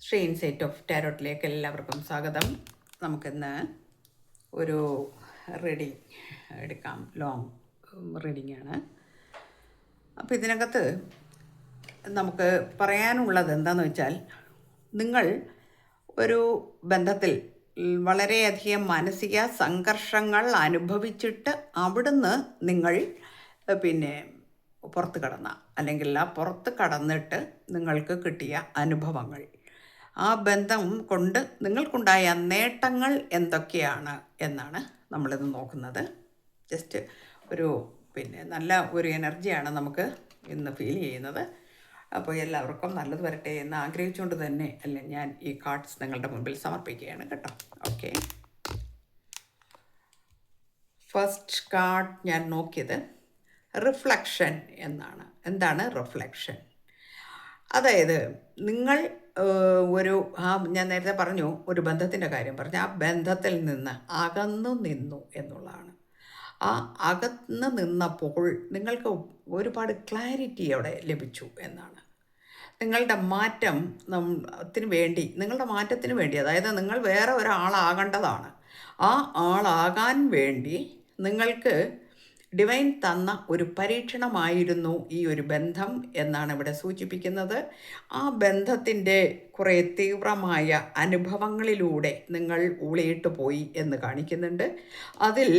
Shri insight of ടാരോട്ടിലേക്ക് എല്ലാവർക്കും സ്വാഗതം. നമുക്കിന്ന് ഒരു റീഡിങ് എടുക്കാം. ലോങ് റീഡിംഗ് ആണ്. അപ്പോൾ ഇതിനകത്ത് നമുക്ക് പറയാനുള്ളത് എന്താണെന്ന് വെച്ചാൽ, നിങ്ങൾ ഒരു ബന്ധത്തിൽ വളരെയധികം മാനസിക സംഘർഷങ്ങൾ അനുഭവിച്ചിട്ട് അവിടുന്ന് നിങ്ങൾ പിന്നെ പുറത്ത് കടന്ന, അല്ലെങ്കിൽ ആ പുറത്ത് കടന്നിട്ട് നിങ്ങൾക്ക് കിട്ടിയ അനുഭവങ്ങൾ, ആ ബന്ധം കൊണ്ട് നിങ്ങൾക്കുണ്ടായ നേട്ടങ്ങൾ എന്തൊക്കെയാണ് എന്നാണ് നമ്മളിത് നോക്കുന്നത്. ജസ്റ്റ് ഒരു നല്ല ഒരു എനർജിയാണ് നമുക്ക് ഇന്ന് ഫീൽ ചെയ്യുന്നത്. അപ്പോൾ എല്ലാവർക്കും നല്ലത് വരട്ടെ എന്ന് ആഗ്രഹിച്ചുകൊണ്ട് തന്നെ അല്ലേ ഞാൻ ഈ കാർഡ്സ് നിങ്ങളുടെ മുമ്പിൽ സമർപ്പിക്കുകയാണ് കേട്ടോ. ഓക്കെ, ഫസ്റ്റ് കാർഡ് ഞാൻ നോക്കിയത് റിഫ്ലക്ഷൻ എന്നാണ്. എന്താണ് റിഫ്ലക്ഷൻ? അതായത് നിങ്ങൾ ഞാൻ നേരത്തെ പറഞ്ഞു, ഒരു ബന്ധത്തിൻ്റെ കാര്യം പറഞ്ഞു. ആ ബന്ധത്തിൽ നിന്ന് അകന്നു നിന്നു എന്നുള്ളതാണ്. ആ അകന്ന് നിന്നപ്പോൾ നിങ്ങൾക്ക് ഒരുപാട് ക്ലാരിറ്റി അവിടെ ലഭിച്ചു എന്നാണ്. നിങ്ങളുടെ മാറ്റത്തിന് വേണ്ടി, നിങ്ങളുടെ മാറ്റത്തിന് വേണ്ടി, അതായത് നിങ്ങൾ വേറെ ഒരാളാകേണ്ടതാണ്. ആ ആളാകാൻ വേണ്ടി നിങ്ങൾക്ക് ഡിവൈൻ തന്ന ഒരു പരീക്ഷണമായിരുന്നു ഈ ഒരു ബന്ധം എന്നാണ് ഇവിടെ സൂചിപ്പിക്കുന്നത്. ആ ബന്ധത്തിൻ്റെ കുറേ തീവ്രമായ അനുഭവങ്ങളിലൂടെ നിങ്ങൾ ഊളിയിട്ട് പോയി എന്ന് കാണിക്കുന്നുണ്ട്. അതിൽ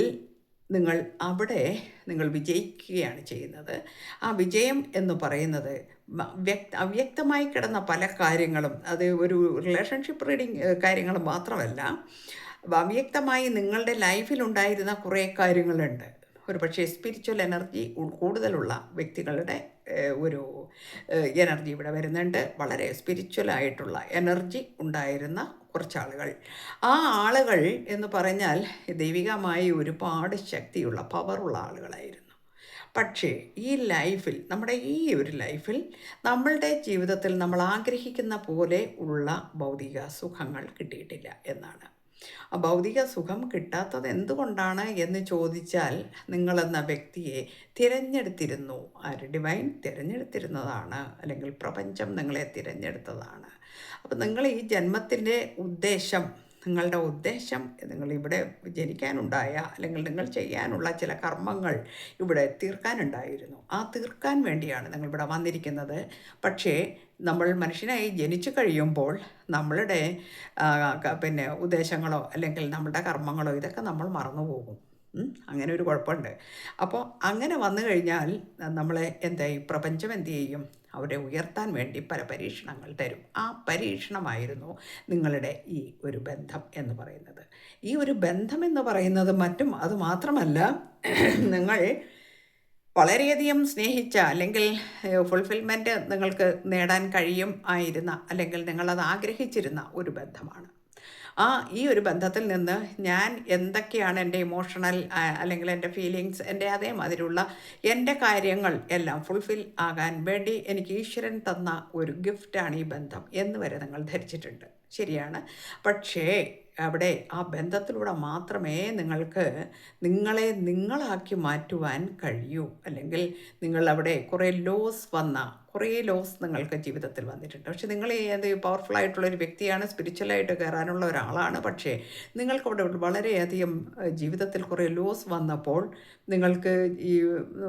നിങ്ങൾ വിജയിക്കുകയാണ് ചെയ്യുന്നത്. ആ വിജയം എന്ന് പറയുന്നത് അവ്യക്തമായി കിടന്ന പല കാര്യങ്ങളും, അത് ഒരു റിലേഷൻഷിപ്പ് റീഡിങ് കാര്യങ്ങൾ മാത്രമല്ല, അവ്യക്തമായി നിങ്ങളുടെ ലൈഫിലുണ്ടായിരുന്ന കുറേ കാര്യങ്ങളുണ്ട്. ഒരു പക്ഷേ സ്പിരിച്വൽ എനർജി കൂടുതലുള്ള വ്യക്തികളുടെ ഒരു എനർജി ഇവിടെ വരുന്നുണ്ട്. വളരെ സ്പിരിച്വലായിട്ടുള്ള എനർജി ഉണ്ടായിരുന്ന കുറച്ചാളുകൾ. ആ ആളുകൾ എന്ന് പറഞ്ഞാൽ ദൈവികമായി ഒരുപാട് ശക്തിയുള്ള പവറുള്ള ആളുകളായിരുന്നു. പക്ഷേ ഈ ലൈഫിൽ, നമ്മുടെ ഈ ഒരു ലൈഫിൽ, നമ്മളുടെ ജീവിതത്തിൽ നമ്മൾ ആഗ്രഹിക്കുന്ന പോലെ ഉള്ള ഭൗതിക സുഖങ്ങൾ കിട്ടിയിട്ടില്ല എന്നാണ്. ആ ഭൗതിക സുഖം കിട്ടാത്തത് എന്തുകൊണ്ടാണ് എന്ന് ചോദിച്ചാൽ, നിങ്ങളെന്ന വ്യക്തിയെ തിരഞ്ഞെടുത്തിരുന്നു. ഡിവൈൻ തിരഞ്ഞെടുത്തിരുന്നതാണ്, അല്ലെങ്കിൽ പ്രപഞ്ചം നിങ്ങളെ തിരഞ്ഞെടുത്തതാണ്. അപ്പം നിങ്ങൾ ഈ ജന്മത്തിൻ്റെ ഉദ്ദേശം, നിങ്ങളുടെ ഉദ്ദേശം, നിങ്ങളിവിടെ ജനിക്കാനുണ്ടായ അല്ലെങ്കിൽ നിങ്ങൾ ചെയ്യാനുള്ള ചില കർമ്മങ്ങൾ ഇവിടെ തീർക്കാനുണ്ടായിരുന്നു. ആ തീർക്കാൻ വേണ്ടിയാണ് നിങ്ങളിവിടെ വന്നിരിക്കുന്നത്. പക്ഷേ നമ്മൾ മനുഷ്യനായി ജനിച്ചു കഴിയുമ്പോൾ നമ്മളുടെ ഉദ്ദേശങ്ങളോ അല്ലെങ്കിൽ നമ്മളുടെ കർമ്മങ്ങളോ ഇതൊക്കെ നമ്മൾ മറന്നുപോകും. അങ്ങനെ ഒരു കുഴപ്പമുണ്ട്. അപ്പോൾ അങ്ങനെ വന്നു കഴിഞ്ഞാൽ നമ്മളെ പ്രപഞ്ചം എന്ത് ചെയ്യും? അവരെ ഉയർത്താൻ വേണ്ടി പല പരീക്ഷണങ്ങൾ തരും. ആ പരീക്ഷണമായിരുന്നു നിങ്ങളുടെ ഈ ഒരു ബന്ധം എന്ന് പറയുന്നത്. ഈ ഒരു ബന്ധം എന്ന് പറയുന്നത് അത് മാത്രമല്ല, നിങ്ങൾ വളരെയധികം സ്നേഹിച്ച, അല്ലെങ്കിൽ ഫുൾഫിൽമെൻറ്റ് നിങ്ങൾക്ക് നേടാൻ ആയിരുന്ന, അല്ലെങ്കിൽ നിങ്ങളത് ആഗ്രഹിച്ചിരുന്ന ഒരു ബന്ധമാണ്. ഈ ഒരു ബന്ധത്തിൽ നിന്ന് ഞാൻ എന്തൊക്കെയാണ് എൻ്റെ ഇമോഷണൽ അല്ലെങ്കിൽ എൻ്റെ ഫീലിങ്സ്, എൻ്റെ അതേമാതിരിയുള്ള എൻ്റെ കാര്യങ്ങൾ എല്ലാം ഫുൾഫിൽ ആകാൻ വേണ്ടി എനിക്ക് ഈശ്വരൻ തന്ന ഒരു ഗിഫ്റ്റാണ് ഈ ബന്ധം എന്ന് വരെ നിങ്ങൾ ധരിച്ചിട്ടുണ്ട്. ശരിയാണ്. പക്ഷേ അവിടെ ആ ബന്ധത്തിലൂടെ മാത്രമേ നിങ്ങൾക്ക് നിങ്ങളാക്കി മാറ്റുവാൻ കഴിയൂ. അല്ലെങ്കിൽ അവിടെ കുറേ ലോസ് നിങ്ങൾക്ക് ജീവിതത്തിൽ വന്നിട്ടുണ്ട്. പക്ഷെ നിങ്ങൾ പവർഫുൾ ആയിട്ടുള്ളൊരു വ്യക്തിയാണ്, സ്പിരിച്വലായിട്ട് കയറാനുള്ള ഒരാളാണ്. പക്ഷേ നിങ്ങൾക്കവിടെ വളരെയധികം ജീവിതത്തിൽ കുറേ ലോസ് വന്നപ്പോൾ നിങ്ങൾക്ക് ഈ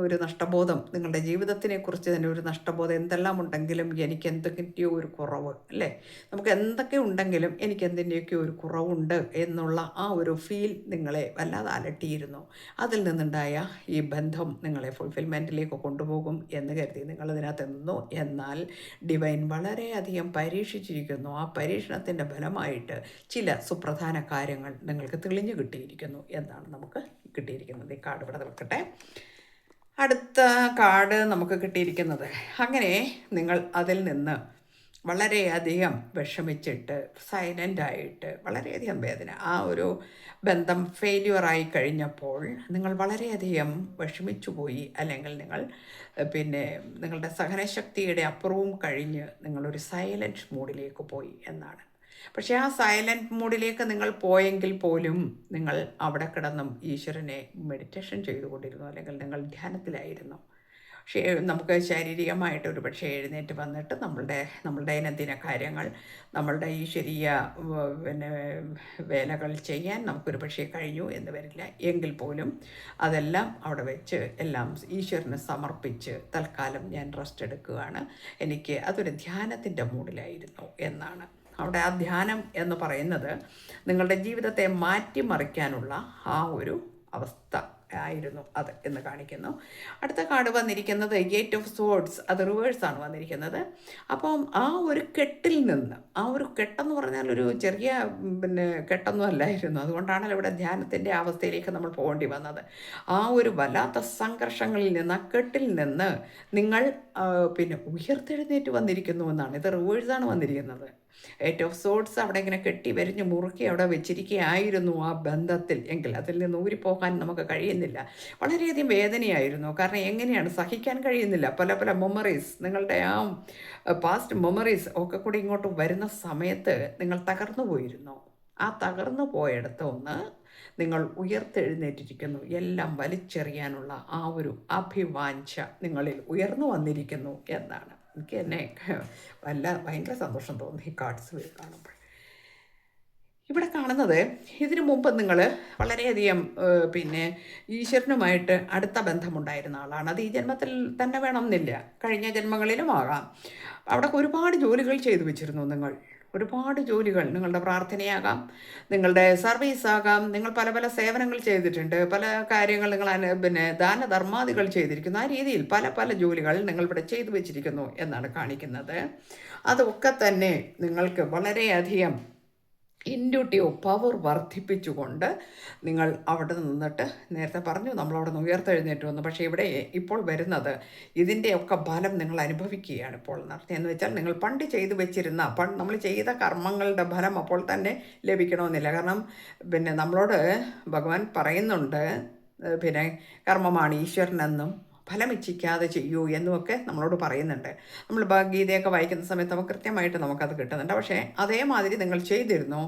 ഒരു നഷ്ടബോധം, നിങ്ങളുടെ ജീവിതത്തിനെക്കുറിച്ച് തന്നെ ഒരു നഷ്ടബോധം, എന്തെല്ലാം ഉണ്ടെങ്കിലും എനിക്ക് എന്തൊക്കെയോ ഒരു കുറവ്, അല്ലേ? നമുക്ക് എന്തൊക്കെ ഉണ്ടെങ്കിലും എനിക്ക് എന്തിൻ്റെയൊക്കെ ഒരു കുറവുണ്ട് എന്നുള്ള ആ ഒരു ഫീൽ നിങ്ങളെ വല്ലാതെ അലട്ടിയിരുന്നു. അതിൽ നിന്നുണ്ടായ ഈ ബന്ധം നിങ്ങളെ ഫുൾഫിൽമെൻറ്റിലേക്ക് കൊണ്ടുപോകും എന്ന് കരുതി നിങ്ങളതിനകത്ത് നിന്നു. എന്നാൽ ഡിവൈൻ വളരെയധികം പരീക്ഷിച്ചിരിക്കുന്നു. ആ പരീക്ഷണത്തിൻ്റെ ഫലമായിട്ട് ചില സുപ്രധാന കാര്യങ്ങൾ നിങ്ങൾക്ക് തെളിഞ്ഞു കിട്ടിയിരിക്കുന്നു എന്നാണ് നമുക്ക് കിട്ടിയിരിക്കുന്നത്. ഈ കാർഡ് ഇവിടെ വെക്കട്ടെ. അടുത്ത കാർഡ് നമുക്ക് കിട്ടിയിരിക്കുന്നത്, അങ്ങനെ നിങ്ങൾ അതിൽ നിന്ന് വളരെയധികം വിഷമിച്ചിട്ട് സൈലൻ്റായിട്ട് വളരെയധികം വേദന, ആ ഒരു ബന്ധം ഫെയില്യുവറായി കഴിഞ്ഞപ്പോൾ നിങ്ങൾ വളരെയധികം വിഷമിച്ചു പോയി, അല്ലെങ്കിൽ നിങ്ങൾ നിങ്ങളുടെ സഹനശക്തിയുടെ അപ്പുറവും കഴിഞ്ഞ് നിങ്ങളൊരു സൈലൻറ്റ് മൂഡിലേക്ക് പോയി എന്നാണ്. പക്ഷേ ആ സൈലൻറ്റ് മൂഡിലേക്ക് നിങ്ങൾ പോയെങ്കിൽ പോലും നിങ്ങൾ അവിടെ കിടന്നും ഈശ്വരനെ മെഡിറ്റേഷൻ ചെയ്തുകൊണ്ടിരുന്നു, അല്ലെങ്കിൽ നിങ്ങൾ ധ്യാനത്തിലായിരുന്നു. നമുക്ക് ശാരീരികമായിട്ട് ഒരു പക്ഷേ എഴുന്നേറ്റ് വന്നിട്ട് നമ്മളുടെ ദൈനംദിന കാര്യങ്ങൾ, നമ്മളുടെ ഈശ്വരീയ പിന്നെ വേലകൾ ചെയ്യാൻ നമുക്കൊരു പക്ഷേ കഴിഞ്ഞു എന്ന് വരില്ല. എങ്കിൽ പോലും അതെല്ലാം അവിടെ വെച്ച് എല്ലാം ഈശ്വരന് സമർപ്പിച്ച് തൽക്കാലം ഞാൻ റെസ്റ്റ് എടുക്കുകയാണ്. എനിക്ക് അതൊരു ധ്യാനത്തിൻ്റെ മൂഡിലായിരുന്നു എന്നാണ്. അവിടെ ആ ധ്യാനം എന്ന് പറയുന്നത് നിങ്ങളുടെ ജീവിതത്തെ മാറ്റിമറിക്കാനുള്ള ആ ഒരു അവസ്ഥ ആയിരുന്നു അത് എന്ന് കാണിക്കുന്നു. അടുത്ത കാർഡ് വന്നിരിക്കുന്നത് 8 ഓഫ് സോർഡ്സ്, അത് റിവേഴ്സാണ് വന്നിരിക്കുന്നത്. അപ്പം ആ ഒരു കെട്ടിൽ നിന്ന്, ആ ഒരു കെട്ടെന്ന് പറഞ്ഞാൽ ഒരു ചെറിയ കെട്ടൊന്നും അല്ലായിരുന്നു. അതുകൊണ്ടാണല്ലോ ഇവിടെ ധ്യാനത്തിൻ്റെ അവസ്ഥയിലേക്ക് നമ്മൾ പോകേണ്ടി വന്നത്. ആ ഒരു വല്ലാത്ത സംഘർഷങ്ങളിൽ നിന്ന്, ആ കെട്ടിൽ നിന്ന് നിങ്ങൾ ഉയർത്തെഴുന്നേറ്റ് വന്നിരിക്കുന്നു എന്നാണ്. ഇത് റിവേഴ്സാണ് വന്നിരിക്കുന്നത്. 8 ഓഫ് സോർഡ്സ് അവിടെ ഇങ്ങനെ കെട്ടി വരിഞ്ഞ് മുറുക്കി അവിടെ വെച്ചിരിക്കുകയായിരുന്നു ആ ബന്ധത്തിൽ. എങ്കിൽ അതിൽ നിന്ന് ഊരിപ്പോകാൻ നമുക്ക് കഴിയുന്നില്ല. വളരെയധികം വേദനയായിരുന്നു. കാരണം എങ്ങനെയാണ് സഹിക്കാൻ കഴിയുന്നില്ല. പല പല മെമ്മറീസ്, നിങ്ങളുടെ ആ പാസ്റ്റ് മെമ്മറീസ് ഒക്കെ കൂടി ഇങ്ങോട്ട് വരുന്ന സമയത്ത് നിങ്ങൾ തകർന്നു പോയിരുന്നു. ആ തകർന്നു പോയിടത്ത് ഒന്ന് നിങ്ങൾ ഉയർത്തെഴുന്നേറ്റിരിക്കുന്നു. എല്ലാം വലിച്ചെറിയാനുള്ള ആ ഒരു അഭിവാഞ്ച നിങ്ങളിൽ ഉയർന്നു വന്നിരിക്കുന്നു എന്നാണ്. എനിക്ക് എന്നെ ഭയങ്കര സന്തോഷം തോന്നി ഈ കാർഡ്സ് കാണുമ്പോൾ. ഇവിടെ കാണുന്നത്, ഇതിനു മുമ്പ് നിങ്ങൾ വളരെയധികം ഈശ്വരനുമായിട്ട് അടുത്ത ബന്ധമുണ്ടായിരുന്ന ആളാണ്. അത് ഈ ജന്മത്തിൽ തന്നെ വേണമെന്നില്ല, കഴിഞ്ഞ ജന്മങ്ങളിലും ആകാം. അവിടെ ഒരുപാട് ജോലികൾ ചെയ്തു വെച്ചിരുന്നു നിങ്ങൾ. ഒരുപാട് ജോലികൾ, നിങ്ങളുടെ പ്രാർത്ഥനയാകാം, നിങ്ങളുടെ സർവീസ് ആകാം, നിങ്ങൾ പല പല സേവനങ്ങൾ ചെയ്തിട്ടുണ്ട്, പല കാര്യങ്ങൾ നിങ്ങൾ ദാനധർമാദികൾ ചെയ്തിരിക്കുന്നു. ആ രീതിയിൽ പല പല ജോലികൾ നിങ്ങൾ ഇവിടെ ചെയ്തു വെച്ചിരിക്കുന്നു എന്നാണ് കാണിക്കുന്നത്. അതൊക്കെ തന്നെ നിങ്ങൾക്ക് വളരെയധികം ഇൻഡ്യൂട്ടീവ് പവർ വർദ്ധിപ്പിച്ചുകൊണ്ട് നിങ്ങൾ അവിടെ നിന്നിട്ട്, നേരത്തെ പറഞ്ഞു നമ്മളവിടെ നിന്ന് ഉയർത്തെഴുന്നേറ്റ് വന്നു. പക്ഷേ ഇവിടെ ഇപ്പോൾ വരുന്നത് ഇതിൻ്റെയൊക്കെ ഫലം നിങ്ങൾ അനുഭവിക്കുകയാണ് ഇപ്പോൾ എന്ന് വെച്ചാൽ, നിങ്ങൾ പണ്ട് ചെയ്തു വെച്ചിരുന്ന നമ്മൾ ചെയ്ത കർമ്മങ്ങളുടെ ഫലം അപ്പോൾ തന്നെ ലഭിക്കണമെന്നില്ല. കാരണം നമ്മളോട് ഭഗവാൻ പറയുന്നുണ്ട്, കർമ്മമാണ് ഈശ്വരനെന്നും ഫലമിച്ഛിക്കാതെ ചെയ്യൂ എന്നുമൊക്കെ നമ്മളോട് പറയുന്നുണ്ട്. നമ്മൾ ഗീതയൊക്കെ വായിക്കുന്ന സമയത്ത് നമുക്ക് കൃത്യമായിട്ട് നമുക്കത് കിട്ടുന്നുണ്ട്. പക്ഷേ അതേമാതിരി നിങ്ങൾ ചെയ്തിരുന്നു,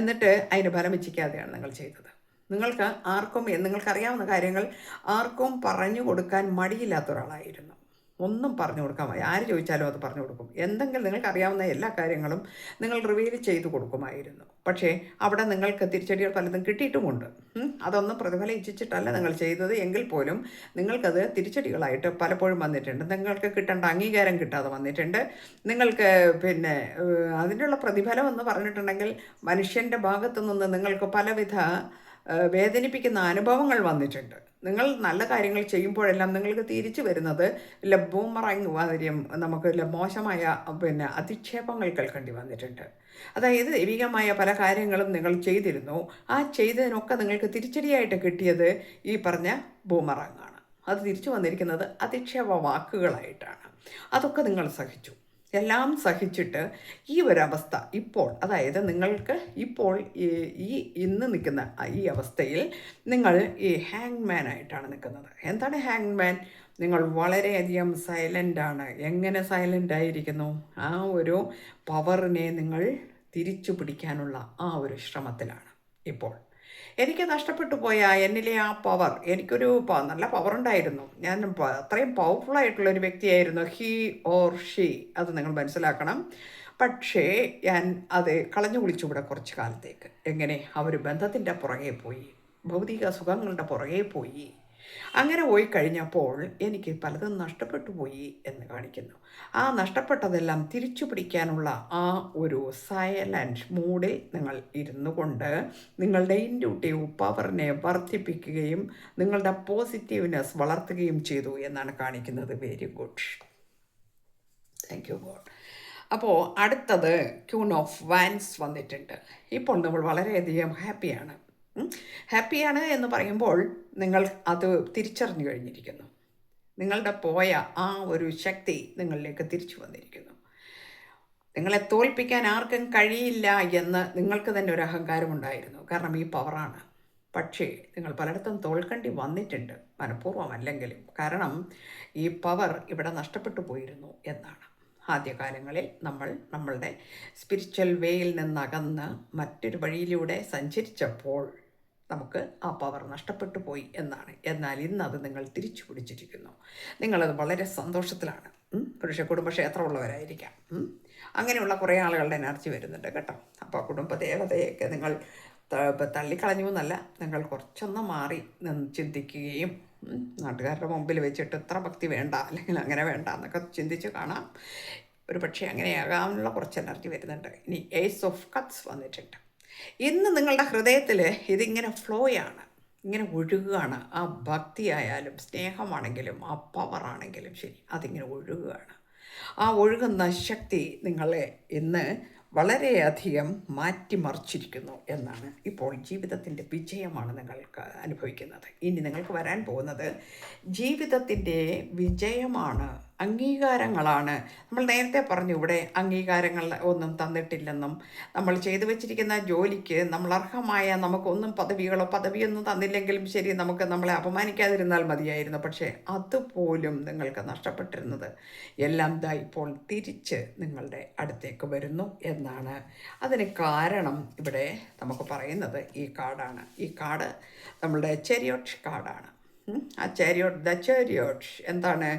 എന്നിട്ട് അതിന് ഫലമിച്ഛിക്കാതെയാണ് നിങ്ങൾ ചെയ്തത്. നിങ്ങൾക്ക് ആർക്കും, നിങ്ങൾക്കറിയാവുന്ന കാര്യങ്ങൾ ആർക്കും പറഞ്ഞു കൊടുക്കാൻ മടിയില്ലാത്ത ഒരാളായിരുന്നു. ഒന്നും പറഞ്ഞു കൊടുക്കാൻ മതി, ആര് ചോദിച്ചാലും അത് പറഞ്ഞു കൊടുക്കും. എന്തെങ്കിലും നിങ്ങൾക്കറിയാവുന്ന എല്ലാ കാര്യങ്ങളും നിങ്ങൾ റിവീൽ ചെയ്തു കൊടുക്കുമായിരുന്നു. പക്ഷേ അവിടെ നിങ്ങൾക്ക് തിരിച്ചടികൾ പലതും കിട്ടിയിട്ടുമുണ്ട്. അതൊന്നും പ്രതിഫലം ഇച്ഛിച്ചിട്ടല്ല നിങ്ങൾ ചെയ്തത്. എങ്കിൽ പോലും നിങ്ങൾക്കത് തിരിച്ചടികളായിട്ട് പലപ്പോഴും വന്നിട്ടുണ്ട്. നിങ്ങൾക്ക് കിട്ടേണ്ട അംഗീകാരം കിട്ടാതെ വന്നിട്ടുണ്ട്. നിങ്ങൾക്ക് അതിനുള്ള പ്രതിഫലം എന്ന് പറഞ്ഞിട്ടുണ്ടെങ്കിൽ മനുഷ്യൻ്റെ ഭാഗത്തു നിന്ന് നിങ്ങൾക്ക് പലവിധ വേദനിപ്പിക്കുന്ന അനുഭവങ്ങൾ വന്നിട്ടുണ്ട്. നിങ്ങൾ നല്ല കാര്യങ്ങൾ ചെയ്യുമ്പോഴെല്ലാം നിങ്ങൾക്ക് തിരിച്ചു വരുന്നത് ബൂമറാങ് മാതിരിയും നമുക്ക് മോശമായ അധിക്ഷേപങ്ങൾ കേൾക്കേണ്ടി വന്നിട്ടുണ്ട്. അതായത് ദൈവികമായ പല കാര്യങ്ങളും നിങ്ങൾ ചെയ്തിരുന്നു, ആ ചെയ്തതിനൊക്കെ നിങ്ങൾക്ക് തിരിച്ചടിയായിട്ട് കിട്ടിയത് ഈ പറഞ്ഞ ബൂമറാങ്ങാണ്. അത് തിരിച്ചു വന്നിരിക്കുന്നത് അധിക്ഷേപ വാക്കുകളായിട്ടാണ്. അതൊക്കെ നിങ്ങൾ സഹിച്ചു. എല്ലാം സഹിച്ചിട്ട് ഈ ഒരവസ്ഥ ഇപ്പോൾ, അതായത് നിങ്ങൾക്ക് ഇപ്പോൾ ഇന്ന് നിൽക്കുന്ന ഈ അവസ്ഥയിൽ നിങ്ങൾ ഈ ഹാങ്മാനായിട്ടാണ് നിൽക്കുന്നത്. എന്താണ് ഹാങ്മാൻ? നിങ്ങൾ വളരെയധികം സൈലൻ്റാണ്. എങ്ങനെ സൈലൻ്റ് ആയിരിക്കുന്നു? ആ ഒരു പവറിനെ നിങ്ങൾ തിരിച്ചു പിടിക്കാനുള്ള ആ ഒരു ശ്രമത്തിലാണ് ഇപ്പോൾ. എനിക്ക് നഷ്ടപ്പെട്ടു പോയ എന്നിലെ ആ പവർ, എനിക്കൊരു നല്ല പവർ ഉണ്ടായിരുന്നു. ഞാൻ അത്രയും പവർഫുള്ളായിട്ടുള്ളൊരു വ്യക്തിയായിരുന്നു. ഹീ ഓർ ഷീ, അത് നിങ്ങൾ മനസ്സിലാക്കണം. പക്ഷേ ഞാൻ അത് കളഞ്ഞു കുളിച്ചുകൂടെ കുറച്ച് കാലത്തേക്ക്. എങ്ങനെ? ആ ഒരു ബന്ധത്തിൻ്റെ പുറകെ പോയി, ഭൗതിക സുഖങ്ങളുടെ പുറകെ പോയി. അങ്ങനെ പോയി കഴിഞ്ഞപ്പോൾ എനിക്ക് പലതും നഷ്ടപ്പെട്ടു പോയി എന്ന് കാണിക്കുന്നു. ആ നഷ്ടപ്പെട്ടതെല്ലാം തിരിച്ചു പിടിക്കാനുള്ള ആ ഒരു സൈലൻറ്റ് മൂഡിൽ നിങ്ങൾ ഇരുന്നു കൊണ്ട് നിങ്ങളുടെ ഇൻഡ്യൂട്ടീവ് പവറിനെ വർദ്ധിപ്പിക്കുകയും നിങ്ങളുടെ പോസിറ്റീവ്നെസ് വളർത്തുകയും ചെയ്തു എന്നാണ് കാണിക്കുന്നത്. Very good, thank you God. അപ്പോൾ അടുത്തത് ക്യൂൺ ഓഫ് വാൻസ് വന്നിട്ടുണ്ട്. ഇപ്പോൾ നമ്മൾ വളരെയധികം ഹാപ്പിയാണ് എന്ന് പറയുമ്പോൾ നിങ്ങൾ അത് തിരിച്ചറിഞ്ഞു കഴിഞ്ഞിരിക്കുന്നു. നിങ്ങളുടെ പോയ ആ ഒരു ശക്തി നിങ്ങളിലേക്ക് തിരിച്ചു വന്നിരിക്കുന്നു. നിങ്ങളെ തോൽപ്പിക്കാൻ ആർക്കും കഴിയില്ല എന്ന് നിങ്ങൾക്ക് തന്നെ ഒരു അഹങ്കാരമുണ്ടായിരുന്നു. കാരണം ഈ പവറാണ്. പക്ഷേ നിങ്ങൾ പലയിടത്തും തോൽക്കേണ്ടി വന്നിട്ടുണ്ട്, മനഃപൂർവ്വമല്ലെങ്കിലും. കാരണം ഈ പവർ ഇവിടെ നഷ്ടപ്പെട്ടു പോയിരുന്നു എന്നാണ്. ആദ്യകാലങ്ങളിൽ നമ്മളുടെ സ്പിരിച്വൽ വേയിൽ നിന്നകന്ന് മറ്റൊരു വഴിയിലൂടെ സഞ്ചരിച്ചപ്പോൾ നമുക്ക് ആ പവർ നഷ്ടപ്പെട്ടു പോയി എന്നാണ്. എന്നാൽ ഇന്നത് നിങ്ങൾ തിരിച്ചു പിടിച്ചിരിക്കുന്നു. നിങ്ങളത് വളരെ സന്തോഷത്തിലാണ്. പുരുഷ കുടുംബക്ഷേത്രമുള്ളവരായിരിക്കാം. അങ്ങനെയുള്ള കുറേ ആളുകളുടെ എനർജി വരുന്നുണ്ട് കേട്ടോ. അപ്പോൾ കുടുംബ ദേവതയൊക്കെ നിങ്ങൾ തള്ളിക്കളഞ്ഞു എന്നല്ല, നിങ്ങൾ കുറച്ചൊന്ന് മാറി ചിന്തിക്കുകയും നാട്ടുകാരുടെ മുമ്പിൽ വെച്ചിട്ട് ഇത്ര ഭക്തി വേണ്ട അല്ലെങ്കിൽ അങ്ങനെ വേണ്ട എന്നൊക്കെ ചിന്തിച്ച് കാണാം. ഒരു പക്ഷേ അങ്ങനെയാകാനുള്ള കുറച്ച് എനർജി വരുന്നുണ്ട്. ഇനി ഏസ് ഓഫ് കപ്സ് വന്നിട്ടുണ്ട്. ഇന്ന് നിങ്ങളുടെ ഹൃദയത്തിൽ ഇതിങ്ങനെ ഫ്ലോയാണ്, ഇങ്ങനെ ഒഴുകുകയാണ്. ആ ഭക്തിയായാലും സ്നേഹമാണെങ്കിലും ആ പവറാണെങ്കിലും ശരി, അതിങ്ങനെ ഒഴുകുകയാണ്. ആ ഒഴുകുന്ന ശക്തി നിങ്ങളെ ഇന്ന് വളരെയധികം മാറ്റിമറിച്ചിരിക്കുന്നു എന്നാണ്. ഇപ്പോൾ ജീവിതത്തിൻ്റെ വിജയമാണ് നിങ്ങൾക്ക് അനുഭവിക്കുന്നത്. ഇനി നിങ്ങൾക്ക് വരാൻ പോകുന്നത് ജീവിതത്തിൻ്റെ വിജയമാണ്, അംഗീകാരങ്ങളാണ്. നമ്മൾ നേരത്തെ പറഞ്ഞു ഇവിടെ അംഗീകാരങ്ങൾ ഒന്നും തന്നിട്ടില്ലെന്നും, നമ്മൾ ചെയ്തു വച്ചിരിക്കുന്ന ജോലിക്ക് നമ്മൾ അർഹമായ നമുക്കൊന്നും പദവിയൊന്നും തന്നില്ലെങ്കിലും ശരി, നമ്മളെ അപമാനിക്കാതിരുന്നാൽ മതിയായിരുന്നു. പക്ഷേ അതുപോലും നിങ്ങൾക്ക് നഷ്ടപ്പെട്ടിരുന്നത് എല്ലാം ഇപ്പോൾ തിരിച്ച് നിങ്ങളുടെ അടുത്തേക്ക് വരുന്നു എന്നാണ്. അതിന് കാരണം ഇവിടെ നമുക്ക് പറയുന്നത് ഈ കാർഡാണ്. ഈ കാർഡ് നമ്മളുടെ ചെരിയോട്ട് കാർഡാണ്. ആ ചെരിയോട്ട് എന്താണ്?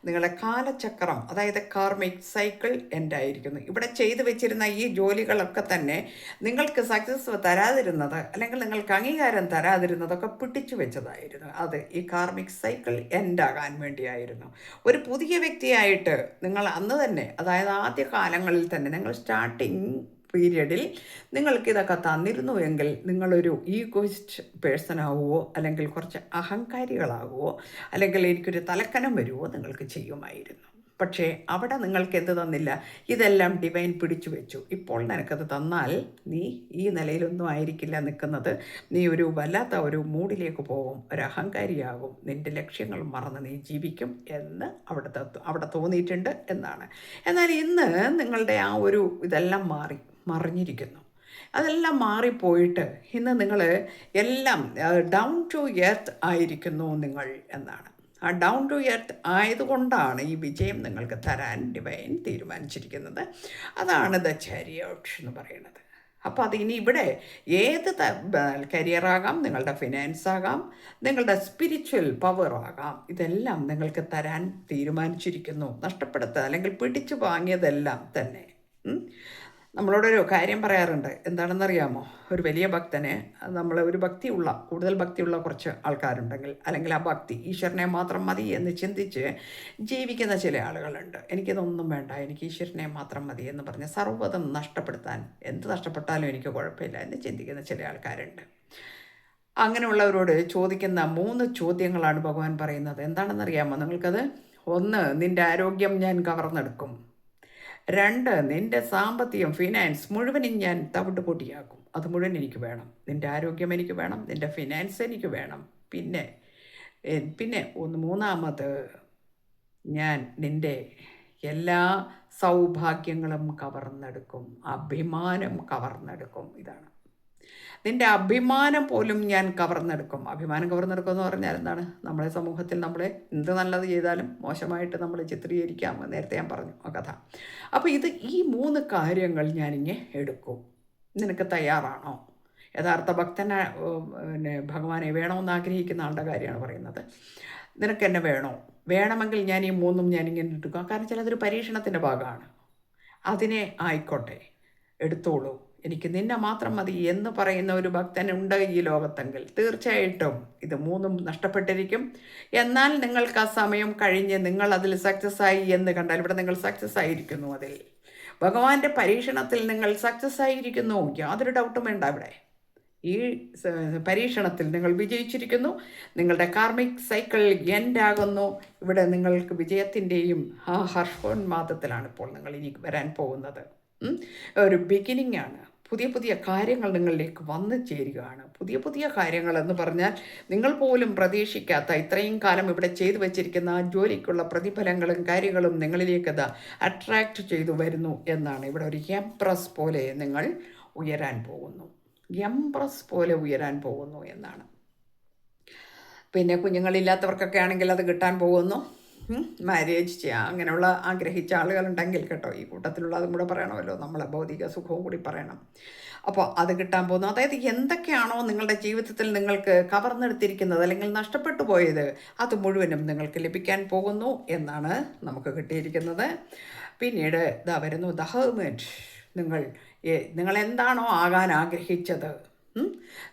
നിങ്ങളുടെ കാലചക്രം, അതായത് കാർമിക് സൈക്കിൾ എൻഡായിരിക്കുന്നു. ഇവിടെ ചെയ്തു വെച്ചിരുന്ന ഈ ജോലികളൊക്കെ തന്നെ നിങ്ങൾക്ക് സക്സസ് തരാതിരുന്നത് അല്ലെങ്കിൽ നിങ്ങൾക്ക് അംഗീകാരം തരാതിരുന്നതൊക്കെ പിടിച്ചു വെച്ചതായിരുന്നു. അത് ഈ കാർമിക് സൈക്കിൾ എൻഡാകാൻ വേണ്ടിയായിരുന്നു. ഒരു പുതിയ വ്യക്തിയായിട്ട് നിങ്ങൾ അന്ന് തന്നെ, അതായത് ആദ്യ കാലങ്ങളിൽ തന്നെ നിങ്ങൾ സ്റ്റാർട്ടിങ് പീരിയഡിൽ നിങ്ങൾക്കിതൊക്കെ തന്നിരുന്നുവെങ്കിൽ നിങ്ങളൊരു ഈഗോയിസ്റ്റ് പേഴ്സൺ ആവുമോ, അല്ലെങ്കിൽ കുറച്ച് അഹങ്കാരികളാകുമോ, അല്ലെങ്കിൽ എനിക്കൊരു തലക്കനം വരുമോ നിങ്ങൾക്ക് ചെയ്യുമായിരുന്നു. പക്ഷേ അവിടെ നിങ്ങൾക്ക് എന്ത് തന്നില്ല, ഇതെല്ലാം ഡിവൈൻ പിടിച്ചു വെച്ചു. ഇപ്പോൾ നിനക്കത് തന്നാൽ നീ ഈ നിലയിലൊന്നും ആയിരിക്കില്ല നിൽക്കുന്നത്, നീ ഒരു വല്ലാത്ത ഒരു മൂഡിലേക്ക് പോകും, ഒരു അഹങ്കാരിയാകും, നിൻ്റെ ലക്ഷ്യങ്ങൾ മറന്ന് നീ ജീവിക്കും എന്ന് അവിടെ തോന്നിയിട്ടുണ്ട് എന്നാണ്. എന്നാൽ ഇന്ന് നിങ്ങളുടെ ആ ഒരു ഇതെല്ലാം മറിഞ്ഞിരിക്കുന്നു. അതെല്ലാം മാറിപ്പോയിട്ട് ഇന്ന് നിങ്ങൾ എല്ലാം ഡൗൺ ടു എർത്ത് ആയിരിക്കുന്നു നിങ്ങൾ എന്നാണ്. ആ ഡൗൺ ടു എർത്ത് ആയതുകൊണ്ടാണ് ഈ വിജയം നിങ്ങൾക്ക് തരാൻ ഡിവൈൻ തീരുമാനിച്ചിരിക്കുന്നത്. അതാണ് ദ ചാരിയോട്ട് എന്ന് പറയുന്നത്. അപ്പോൾ അത് ഇനി ഇവിടെ ഏത് കരിയറാകാം, നിങ്ങളുടെ ഫിനാൻസ് ആകാം, നിങ്ങളുടെ സ്പിരിച്വൽ പവർ ആകാം, ഇതെല്ലാം നിങ്ങൾക്ക് തരാൻ തീരുമാനിച്ചിരിക്കുന്നു. നഷ്ടപ്പെടുത്തുക അല്ലെങ്കിൽ പിടിച്ചു വാങ്ങിയതെല്ലാം തന്നെ. നമ്മളോടൊരു കാര്യം പറയാറുണ്ട്, എന്താണെന്നറിയാമോ? ഒരു വലിയ ഭക്തന് ഒരു കൂടുതൽ ഭക്തിയുള്ള കുറച്ച് ആൾക്കാരുണ്ടെങ്കിൽ, അല്ലെങ്കിൽ ആ ഭക്തി ഈശ്വരനെ മാത്രം മതി എന്ന് ചിന്തിച്ച് ജീവിക്കുന്ന ചില ആളുകളുണ്ട്. എനിക്കിതൊന്നും വേണ്ട, എനിക്ക് ഈശ്വരനെ മാത്രം മതി എന്ന് പറഞ്ഞ് സർവ്വതും നഷ്ടപ്പെടുത്താൻ, എന്ത് നഷ്ടപ്പെട്ടാലും എനിക്ക് കുഴപ്പമില്ല എന്ന് ചിന്തിക്കുന്ന ചില ആൾക്കാരുണ്ട്. അങ്ങനെയുള്ളവരോട് ചോദിക്കുന്ന 3 ചോദ്യങ്ങളാണ് ഭഗവാൻ പറയുന്നത്. എന്താണെന്നറിയാമോ നിങ്ങൾക്കത്? 1, നിൻ്റെ ആരോഗ്യം ഞാൻ കവർന്നെടുക്കും. 2, നിൻ്റെ സാമ്പത്തികം, ഫിനാൻസ് മുഴുവനും ഞാൻ തവിട്ട് പൊട്ടിയാക്കും. അത് മുഴുവൻ എനിക്ക് വേണം. നിൻ്റെ ആരോഗ്യം എനിക്ക് വേണം, നിൻ്റെ ഫിനാൻസ് എനിക്ക് വേണം. പിന്നെ മൂന്നാമത്, ഞാൻ നിൻ്റെ എല്ലാ സൗഭാഗ്യങ്ങളും കവർന്നെടുക്കും, അഭിമാനം കവർന്നെടുക്കും. ഇതാണ് നിൻ്റെ അഭിമാനം പോലും ഞാൻ കവർന്നെടുക്കും. അഭിമാനം കവർന്നെടുക്കും എന്ന് പറഞ്ഞാൽ എന്താണ്? നമ്മളെ സമൂഹത്തിൽ നമ്മളെ എന്ത് നല്ലത് ചെയ്താലും മോശമായിട്ട് നമ്മൾ ചിത്രീകരിക്കാം. നേരത്തെ ഞാൻ പറഞ്ഞു ആ കഥ. അപ്പോൾ ഈ 3 കാര്യങ്ങൾ ഞാനിങ്ങനെ എടുക്കും. നിനക്ക് തയ്യാറാണോ? യഥാർത്ഥ ഭക്തനെ ഭഗവാനെ വേണമെന്ന് ആഗ്രഹിക്കുന്ന ആളുടെ കാര്യമാണ് പറയുന്നത്. നിനക്ക് എന്നെ വേണമെങ്കിൽ ഞാൻ ഈ 3 ഞാനിങ്ങനെ എടുക്കാം. കാരണം വെച്ചാൽ അതൊരു പരീക്ഷണത്തിൻ്റെ ഭാഗമാണ്. അതിനെ ആയിക്കോട്ടെ, എടുത്തോളൂ, എനിക്ക് നിന്നെ മാത്രം മതി എന്ന് പറയുന്ന ഒരു ഭക്തനുണ്ട് ഈ ലോകത്തെങ്കിൽ തീർച്ചയായിട്ടും ഇത് 3 നഷ്ടപ്പെട്ടിരിക്കും. എന്നാൽ നിങ്ങൾക്ക് ആ സമയം കഴിഞ്ഞ് നിങ്ങൾ അതിൽ സക്സസ് ആയി എന്ന് കണ്ടാൽ, ഇവിടെ നിങ്ങൾ സക്സസ് ആയിരിക്കുന്നു, അതിൽ ഭഗവാന്റെ പരീക്ഷണത്തിൽ നിങ്ങൾ സക്സസ് ആയിരിക്കുന്നു, യാതൊരു ഡൗട്ടും വേണ്ട. ഇവിടെ ഈ പരീക്ഷണത്തിൽ നിങ്ങൾ വിജയിച്ചിരിക്കുന്നു. നിങ്ങളുടെ കാർമിക് സൈക്കിൾ എൻഡാകുന്നു. ഇവിടെ നിങ്ങൾക്ക് വിജയത്തിൻ്റെയും ആ ഹർഷോന്മാദത്തിലാണ് ഇപ്പോൾ നിങ്ങൾ ഇനി വരാൻ പോകുന്നത്. ഒരു ബിഗിനിങ് ആണ്. പുതിയ കാര്യങ്ങൾ നിങ്ങളിലേക്ക് വന്നു ചേരുകയാണ്. പുതിയ കാര്യങ്ങൾ എന്ന് പറഞ്ഞാൽ നിങ്ങൾ പോലും പ്രതീക്ഷിക്കാത്ത, ഇത്രയും കാലം ഇവിടെ ചെയ്തു വച്ചിരിക്കുന്ന ജോലിക്കുള്ള പ്രതിഫലങ്ങളും കാര്യങ്ങളും നിങ്ങളിലേക്ക് അട്രാക്റ്റ് ചെയ്തു വരുന്നു എന്നാണ്. ഇവിടെ ഒരു എംപ്രസ് പോലെ നിങ്ങൾ ഉയരാൻ പോകുന്നു, എംപ്രസ് പോലെ ഉയരാൻ പോകുന്നു എന്നാണ്. പിന്നെ കുഞ്ഞുങ്ങളില്ലാത്തവർക്കൊക്കെ ആണെങ്കിൽ അത് കിട്ടാൻ പോകുന്നു. മാരേജ് ചെയ്യുക അങ്ങനെയുള്ള ആഗ്രഹിച്ച ആളുകളുണ്ടെങ്കിൽ കേട്ടോ, ഈ കൂട്ടത്തിലുള്ള അതും കൂടെ പറയണമല്ലോ, നമ്മളെ ഭൗതിക സുഖവും കൂടി പറയണം. അപ്പോൾ അത് കിട്ടാൻ പോകുന്നു. അതായത് എന്തൊക്കെയാണോ നിങ്ങളുടെ ജീവിതത്തിൽ നിങ്ങൾക്ക് കവർന്നെടുത്തിരിക്കുന്നത് അല്ലെങ്കിൽ നഷ്ടപ്പെട്ടു പോയത്, അത് മുഴുവനും നിങ്ങൾക്ക് ലഭിക്കാൻ പോകുന്നു എന്നാണ് നമുക്ക് കിട്ടിയിരിക്കുന്നത്. പിന്നീട് ഇതാ വരുന്നു ദ ഹെർമിറ്റ്. നിങ്ങൾ എന്താണോ ആകാൻ ആഗ്രഹിച്ചത്,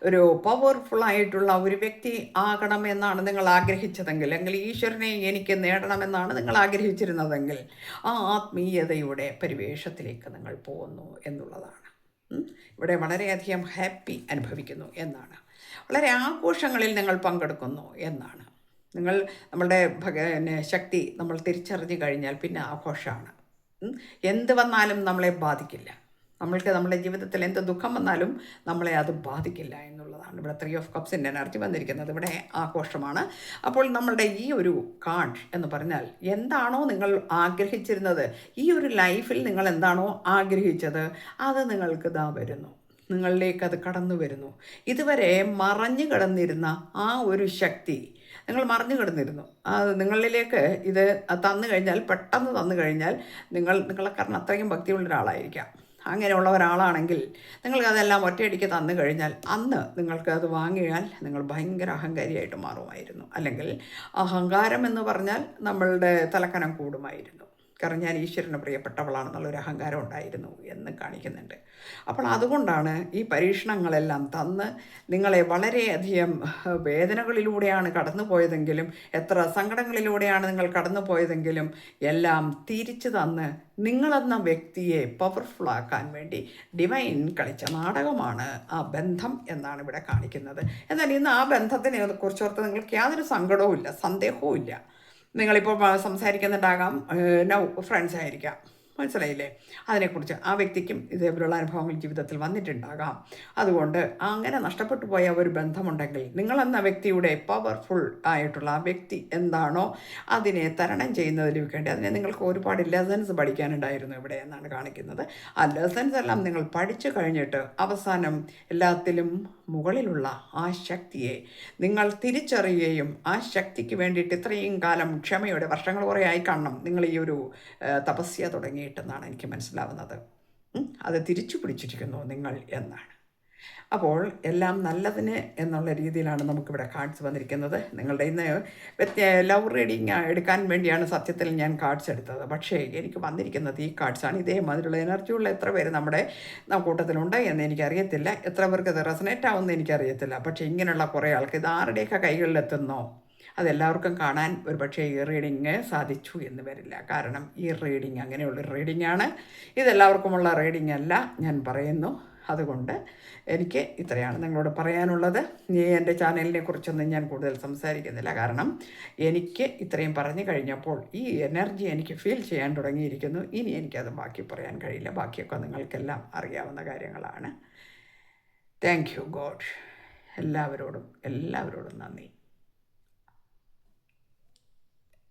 ഒരു പവർഫുള്ളായിട്ടുള്ള ഒരു വ്യക്തി ആകണമെന്നാണ് നിങ്ങൾ ആഗ്രഹിച്ചതെങ്കിൽ, അല്ലെങ്കിൽ ഈശ്വരനെ എനിക്ക് നേടണമെന്നാണ് നിങ്ങൾ ആഗ്രഹിച്ചിരുന്നതെങ്കിൽ, ആ ആത്മീയതയുടെ പരിവേഷത്തിലേക്ക് നിങ്ങൾ പോകുന്നു എന്നുള്ളതാണ്. ഇവിടെ വളരെയധികം ഹാപ്പി അനുഭവിക്കുന്നു എന്നാണ്. വളരെ ആഘോഷങ്ങളിൽ നിങ്ങൾ പങ്കെടുക്കുന്നു എന്നാണ്. നമ്മളുടെ ശക്തി നമ്മൾ തിരിച്ചറിഞ്ഞു കഴിഞ്ഞാൽ പിന്നെ ആഘോഷമാണ്. എന്ത് വന്നാലും നമ്മളെ ബാധിക്കില്ല. നമ്മുടെ ജീവിതത്തിൽ എന്ത് ദുഃഖം വന്നാലും നമ്മളെ അത് ബാധിക്കില്ല എന്നുള്ളതാണ്. ഇവിടെ 3 ഓഫ് കപ്സിൻ്റെ എനർജി വന്നിരിക്കുന്നത് ഇവിടെ ആഘോഷമാണ്. അപ്പോൾ നമ്മളുടെ ഈ ഒരു കാർഡ് എന്ന് പറഞ്ഞാൽ എന്താണോ നിങ്ങൾ ആഗ്രഹിച്ചിരുന്നത്, ഈ ഒരു ലൈഫിൽ നിങ്ങൾ എന്താണോ ആഗ്രഹിച്ചത്, അത് നിങ്ങൾക്ക് ഇതാ വരുന്നു, നിങ്ങളിലേക്ക് അത് കടന്നു വരുന്നു. ഇതുവരെ മറഞ്ഞു കിടന്നിരുന്ന ആ ഒരു ശക്തി നിങ്ങൾ മറിഞ്ഞു കിടന്നിരുന്നു, നിങ്ങളിലേക്ക് ഇത് തന്നു കഴിഞ്ഞാൽ, പെട്ടെന്ന് തന്നു കഴിഞ്ഞാൽ, നിങ്ങളെ കാരണം അത്രയും ഭക്തിയുള്ള ഒരാളായിരിക്കാം. അങ്ങനെയുള്ള ഒരാളാണെങ്കിൽ നിങ്ങൾക്കതെല്ലാം ഒറ്റയടിക്ക് തന്നു കഴിഞ്ഞാൽ, അന്ന് നിങ്ങൾക്ക് അത് വാങ്ങിയാൽ നിങ്ങൾ ഭയങ്കര അഹങ്കാരിയായിട്ട് മാറുമായിരുന്നു. അല്ലെങ്കിൽ അഹങ്കാരം എന്ന് പറഞ്ഞാൽ നമ്മളുടെ തലക്കനം കൂടുമായിരുന്നു. കാരണം ഞാൻ ഈശ്വരന് പ്രിയപ്പെട്ടവളാണെന്നുള്ളൊരു അഹങ്കാരം ഉണ്ടായിരുന്നു എന്ന് കാണിക്കുന്നുണ്ട്. അപ്പോൾ അതുകൊണ്ടാണ് ഈ പരീക്ഷണങ്ങളെല്ലാം തന്ന് നിങ്ങളെ വളരെയധികം വേദനകളിലൂടെയാണ് കടന്നു പോയതെങ്കിലും, എത്ര സങ്കടങ്ങളിലൂടെയാണ് നിങ്ങൾ കടന്നു പോയതെങ്കിലും, എല്ലാം തിരിച്ചു തന്ന് നിങ്ങളെന്ന വ്യക്തിയെ പവർഫുള്ളാക്കാൻ വേണ്ടി ഡിവൈൻ കളിച്ച നാടകമാണ് ആ ബന്ധം എന്നാണ് ഇവിടെ കാണിക്കുന്നത്. എന്നാൽ ഇന്ന് ആ ബന്ധത്തിനെ കുറിച്ചോർത്ത് നിങ്ങൾക്ക് യാതൊരു സങ്കടവും ഇല്ല, സന്ദേഹവും ഇല്ല. നിങ്ങളിപ്പോൾ സംസാരിക്കുന്നുണ്ടാകാം, നൗ ഫ്രണ്ട്സ് ആയിരിക്കാം, മനസ്സിലായില്ലേ? അതിനെക്കുറിച്ച് ആ വ്യക്തിക്കും ഇതേപോലുള്ള അനുഭവങ്ങൾ ജീവിതത്തിൽ വന്നിട്ടുണ്ടാകാം. അതുകൊണ്ട് അങ്ങനെ നഷ്ടപ്പെട്ടു പോയ ഒരു ബന്ധമുണ്ടെങ്കിൽ, നിങ്ങളെന്ന വ്യക്തിയുടെ പവർഫുൾ ആയിട്ടുള്ള ആ വ്യക്തി എന്താണോ അതിനെ തരണം ചെയ്യുന്നതിന് വേണ്ടി അതിനെ നിങ്ങൾക്ക് ഒരുപാട് ലെസൺസ് പഠിക്കാനുണ്ടായിരുന്നു ഇവിടെ എന്നാണ് കാണിക്കുന്നത്. ആ ലെസൺസ് എല്ലാം നിങ്ങൾ പഠിച്ചു കഴിഞ്ഞിട്ട് അവസാനം എല്ലാത്തിലും മുകളിലുള്ള ആ ശക്തിയെ നിങ്ങൾ തിരിച്ചറിയുകയും ആ ശക്തിക്ക് വേണ്ടിയിട്ട് ഇത്രയും കാലം ക്ഷമയോടെ, വർഷങ്ങൾ കുറേ ആയി കാണണം നിങ്ങൾ ഈ ഒരു തപസ്യ തുടങ്ങിയിട്ടെന്നാണ് എനിക്ക് മനസ്സിലാവുന്നത്. അത് തിരിച്ചു പിടിച്ചിരിക്കുന്നു നിങ്ങൾ എന്നാണ്. അപ്പോൾ എല്ലാം നല്ലതിന് എന്നുള്ള രീതിയിലാണ് നമുക്കിവിടെ കാർഡ്സ് വന്നിരിക്കുന്നത്. നിങ്ങളുടെ ഇന്ന് ലവ് റീഡിങ് എടുക്കാൻ വേണ്ടിയാണ് സത്യത്തിൽ ഞാൻ കാർഡ്സ് എടുത്തത്. പക്ഷേ എനിക്ക് വന്നിരിക്കുന്നത് ഈ കാർഡ്സാണ്. ഇതേമാതിരിയുള്ള എനർജിയുള്ള എത്ര പേര് നമ്മുടെ കൂട്ടത്തിലുണ്ട് എന്ന് എനിക്കറിയത്തില്ല, എത്ര പേർക്ക് ഇത് റെസനേറ്റ് ആവുമെന്ന് എനിക്കറിയത്തില്ല. പക്ഷേ ഇങ്ങനെയുള്ള കുറേ ആൾക്ക് ഇത് ആരുടെയൊക്കെ കൈകളിലെത്തുന്നോ അതെല്ലാവർക്കും കാണാൻ ഒരു പക്ഷേ ഈ റീഡിങ് സാധിച്ചു എന്ന് വരില്ല. കാരണം ഈ റീഡിങ് അങ്ങനെയുള്ളൊരു റീഡിങ്ങാണ്, ഇതെല്ലാവർക്കുമുള്ള റീഡിംഗ് അല്ല ഞാൻ പറയുന്നു. അതുകൊണ്ട് എനിക്ക് ഇത്രയാണ് നിങ്ങളോട് പറയാനുള്ളത്. എൻ്റെ ചാനലിനെ കുറിച്ചൊന്നും ഞാൻ കൂടുതൽ സംസാരിക്കുന്നില്ല. കാരണം എനിക്ക് ഇത്രയും പറഞ്ഞു കഴിഞ്ഞപ്പോൾ ഈ എനർജി എനിക്ക് ഫീൽ ചെയ്യാൻ തുടങ്ങിയിരിക്കുന്നു. ഇനി എനിക്കത് ബാക്കി പറയാൻ കഴിയില്ല. ബാക്കിയൊക്കെ നിങ്ങൾക്കെല്ലാം അറിയാവുന്ന കാര്യങ്ങളാണ്. Thank you God. എല്ലാവരോടും നന്ദി.